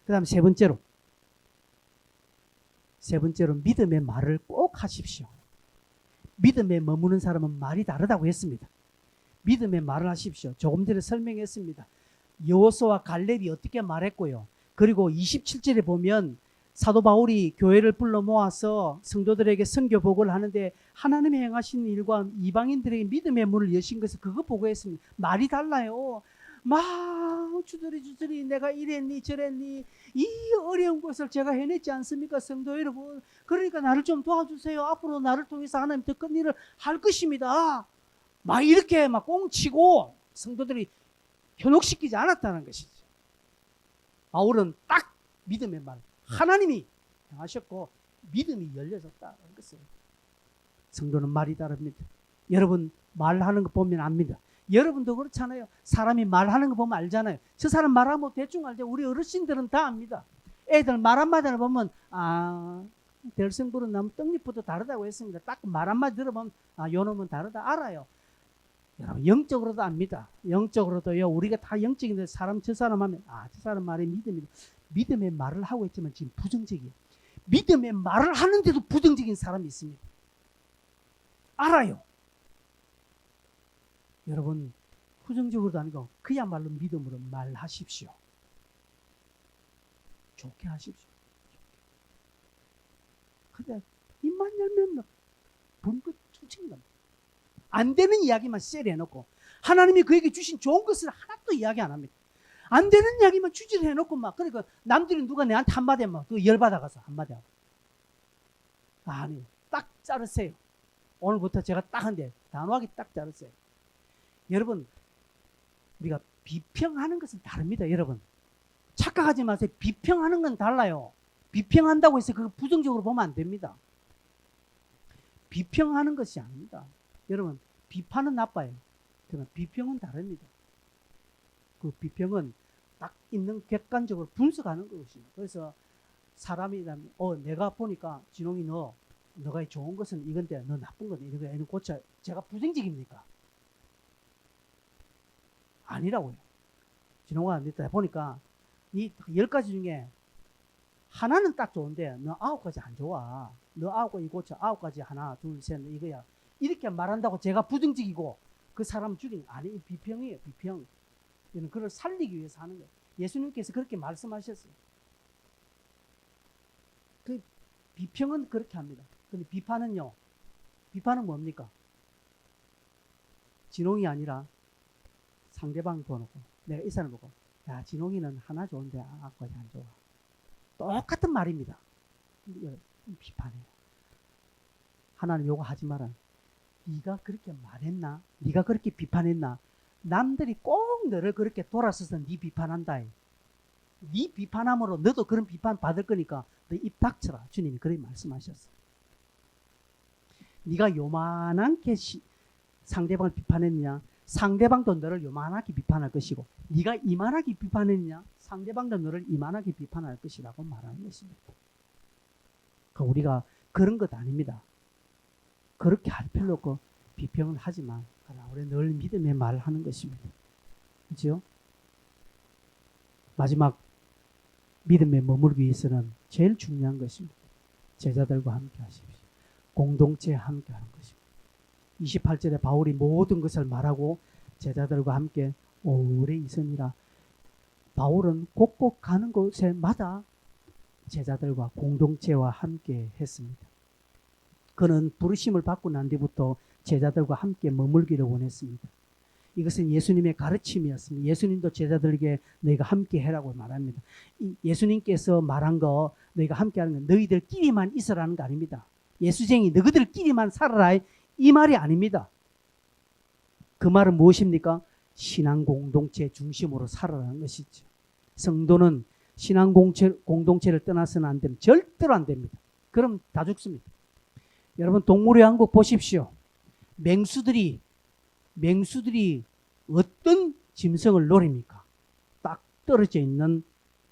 S1: 그 다음 세 번째로 믿음의 말을 꼭 하십시오. 믿음에 머무는 사람은 말이 다르다고 했습니다. 믿음의 말을 하십시오. 조금 전에 설명했습니다. 여호수아와 갈렙이 어떻게 말했고요. 그리고 27절에 보면 사도 바울이 교회를 불러 모아서 성도들에게 선교 보고를 하는데 하나님이 행하신 일과 이방인들에게 믿음의 문을 여신 것을 그거 보고했습니다. 말이 달라요. 막 주저리 내가 이랬니 저랬니 이 어려운 것을 제가 해냈지 않습니까? 성도 여러분, 그러니까 나를 좀 도와주세요. 앞으로 나를 통해서 하나님 더 큰 일을 할 것입니다. 막 이렇게 막 꽁치고 성도들이 현혹시키지 않았다는 것이죠. 바울은 딱 믿음의 말, 하나님이 행하셨고 믿음이 열려졌다는 것을. 성도는 말이 다릅니다. 여러분 말하는 거 보면 압니다. 여러분도 그렇잖아요. 사람이 말하는 거 보면 알잖아요. 저 사람 말하면 대충 알죠. 우리 어르신들은 다 압니다. 애들 말 한마디를 보면 들성 부른 나무 떡잎부터 다르다고 했습니다. 딱 말 한마디 들어보면 요 놈은 다르다 알아요. 여러분 영적으로도 압니다. 영적으로도요. 우리가 다 영적인데 사람 저 사람 하면 저 사람 말이 믿음의 말을 하고 있지만 지금 부정적이에요. 믿음의 말을 하는데도 부정적인 사람이 있습니다. 알아요. 여러분 부정적으로도 아니고 그야말로 믿음으로 말하십시오. 좋게 하십시오. 근데 입만 열면 분긋 초청납니다. 안 되는 이야기만 쎄려놓고 하나님이 그에게 주신 좋은 것을 하나도 이야기 안 합니다. 안 되는 이야기만 주지를 해놓고 막 그러니까 남들이 누가 내한테 한마디 하면 그 열받아가서 한마디 하고 아니 딱 자르세요. 오늘부터 제가 딱 한데 단호하게 딱 자르세요. 여러분 우리가 비평하는 것은 다릅니다. 여러분 착각하지 마세요. 비평하는 건 달라요. 비평한다고 해서 그거 부정적으로 보면 안 됩니다. 비평하는 것이 아닙니다. 여러분 비판은 나빠요. 그러나 비평은 다릅니다. 그 비평은 딱 있는 객관적으로 분석하는 것입니다. 그래서 사람이라면 내가 보니까 진홍이 너가 좋은 것은 이건데 너 나쁜 건 이거 고쳐. 제가 부정적입니까? 아니라고요. 진홍아 내가 보니까 이 10가지 중에 하나는 딱 좋은데 너 9가지 안 좋아. 너 9가지 고쳐. 9가지 하나 둘 셋 이거야. 이렇게 말한다고 제가 부정적이고 그 사람 죽이는 아니 비평이에요. 비평. 이는 그걸 살리기 위해서 하는 거예요. 예수님께서 그렇게 말씀하셨어요. 그 비평은 그렇게 합니다. 근데 비판은요. 비판은 뭡니까? 진홍이 아니라 상대방 보고 내가 이 사람 보고 야 진홍이는 하나 좋은데 9가지 안 좋아. 똑같은 말입니다. 비판해요. 하나는 요거 하지 마라. 네가 그렇게 말했나? 네가 그렇게 비판했나? 남들이 꼭 너를 그렇게 돌아서서 네 비판한다. 네 비판함으로 너도 그런 비판 받을 거니까 너 입 닥쳐라. 주님이 그렇게 말씀하셨어. 네가 요만하게 상대방을 비판했느냐? 상대방도 너를 요만하게 비판할 것이고 네가 이만하게 비판했느냐? 상대방도 너를 이만하게 비판할 것이라고 말하는 것입니다. 그러니까 우리가 그런 것 아닙니다. 그렇게 할 필요 없고 비평을 하지만 우리 늘 믿음의 말을 하는 것입니다. 그렇죠? 마지막 믿음에 머물기 위해서는 제일 중요한 것입니다. 제자들과 함께 하십시오. 공동체에 함께 하는 것입니다. 28절에 바울이 모든 것을 말하고 제자들과 함께 오래 있으니라. 바울은 곳곳 가는 곳에마다 제자들과 공동체와 함께 했습니다. 그는 부르심을 받고 난 뒤부터 제자들과 함께 머물기를 원했습니다. 이것은 예수님의 가르침이었습니다. 예수님도 제자들에게 너희가 함께 해라고 말합니다. 예수님께서 말한 거 너희가 함께 하는 건 너희들끼리만 있으라는 거 아닙니다. 예수쟁이 너희들끼리만 살아라 이 말이 아닙니다. 그 말은 무엇입니까? 신앙 공동체 중심으로 살아라는 것이죠. 성도는 신앙 공동체를 떠나서는 안 됩니다. 절대로 안 됩니다. 그럼 다 죽습니다. 여러분 동물의 왕국 보십시오. 맹수들이 어떤 짐승을 노립니까? 딱 떨어져 있는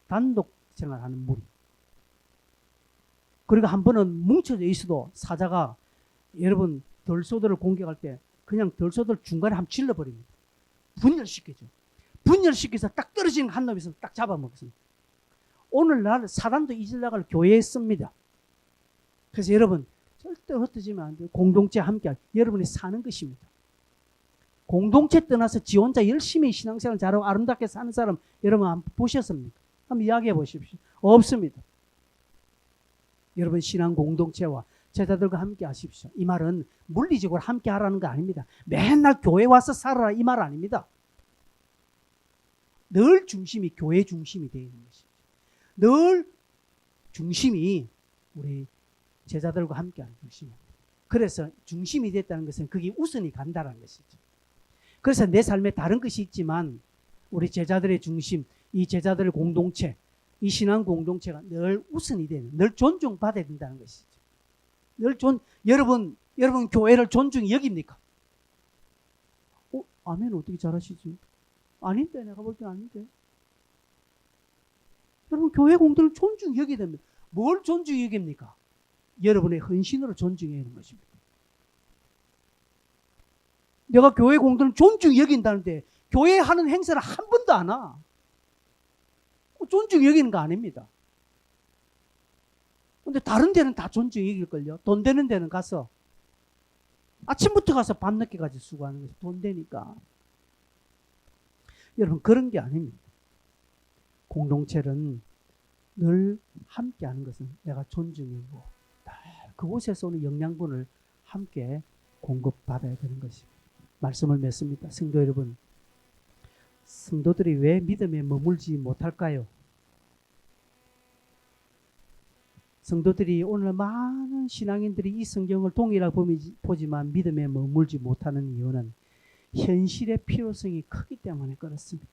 S1: 단독 생활하는 무리. 그리고 한 번은 뭉쳐져 있어도 사자가 여러분 덜소들을 공격할 때 그냥 덜소들 중간에 한번 질러버립니다. 분열시키죠. 분열시켜서 딱 떨어지는 한 놈이 있으면 딱 잡아먹습니다. 오늘날 사단도 이 전략을 교회에 씁니다. 그래서 여러분 절대 흩어지면 안 돼요. 공동체 함께 여러분이 사는 것입니다. 공동체 떠나서 지 혼자 열심히 신앙생활 잘하고 아름답게 사는 사람 여러분 한번 보셨습니까? 한번 이야기해 보십시오. 없습니다. 여러분 신앙 공동체와 제자들과 함께 하십시오. 이 말은 물리적으로 함께 하라는 거 아닙니다. 맨날 교회 와서 살아라 이 말 아닙니다. 늘 중심이 교회 중심이 되어 있는 것이죠. 늘 중심이 우리 제자들과 함께 하는 중심입니다. 그래서 중심이 됐다는 것은 그게 우선이 간다는 것이죠. 그래서 내 삶에 다른 것이 있지만 우리 제자들의 중심, 이 제자들의 공동체, 이 신앙 공동체가 늘 우선이 되는, 늘 존중받아야 된다는 것이죠. 여러분 교회를 존중히 여깁니까? 아멘 어떻게 잘하시지? 아닌데 내가 볼 때 아닌데. 여러분 교회 공동체를 존중히 여겨야 됩니다. 뭘 존중히 여깁니까? 여러분의 헌신으로 존중해야 하는 것입니다. 내가 교회 공동체를 존중히 여긴다는데 교회 하는 행사를 한 번도 안 와. 존중히 여기는 거 아닙니다. 근데 다른 데는 다 존중히 여길걸요. 돈 되는 데는 가서 아침부터 가서 밤늦게까지 수고하는 것이 돈 되니까. 여러분 그런 게 아닙니다. 공동체는 늘 함께 하는 것은 내가 존중이고 그곳에서 오는 영양분을 함께 공급받아야 되는 것입니다. 말씀을 맺습니다. 성도 여러분, 성도들이 왜 믿음에 머물지 못할까요? 성도들이 오늘 많은 신앙인들이 이 성경을 동일하게 보지만 믿음에 머물지 못하는 이유는 현실의 필요성이 크기 때문에 그렇습니다.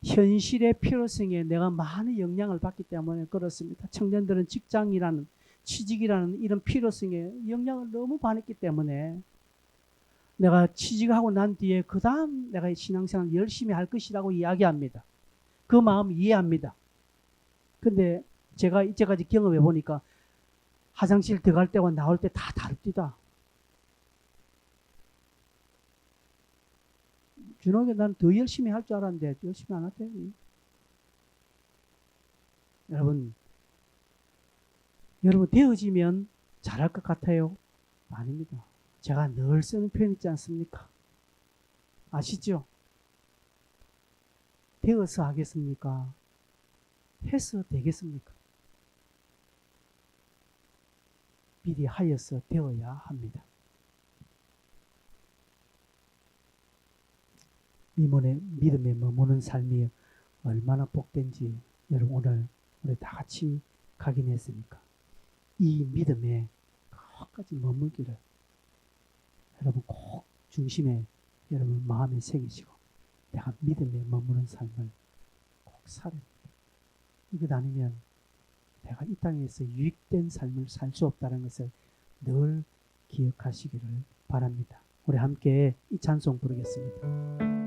S1: 현실의 필요성에 내가 많은 영향을 받기 때문에 그렇습니다. 청년들은 직장이라는 취직이라는 이런 필요성에 영향을 너무 받았기 때문에 내가 취직하고 난 뒤에 그 다음 내가 신앙생활 열심히 할 것이라고 이야기합니다. 그 마음 이해합니다. 근데 제가 이제까지 경험해 보니까 화장실 들어갈 때와 나올 때 다 다릅니다. 준호가 난 더 열심히 할 줄 알았는데 열심히 안 했대요. 여러분 되어지면 잘할 것 같아요? 아닙니다. 제가 늘 쓰는 표현 있지 않습니까? 아시죠? 되어서 하겠습니까? 해서 되겠습니까? 미리 하여서 되어야 합니다. 믿음에 머무는 삶이 얼마나 복된지 여러분 오늘 우리 다 같이 각인했으니까 이 믿음에 끝까지 머물기를 여러분 꼭 중심에 여러분 마음에 새기시고 내가 믿음에 머무는 삶을 꼭 살아야 됩니다. 이것 아니면 내가 이 땅에서 유익된 삶을 살 수 없다는 것을 늘 기억하시기를 바랍니다. 우리 함께 이 찬송 부르겠습니다.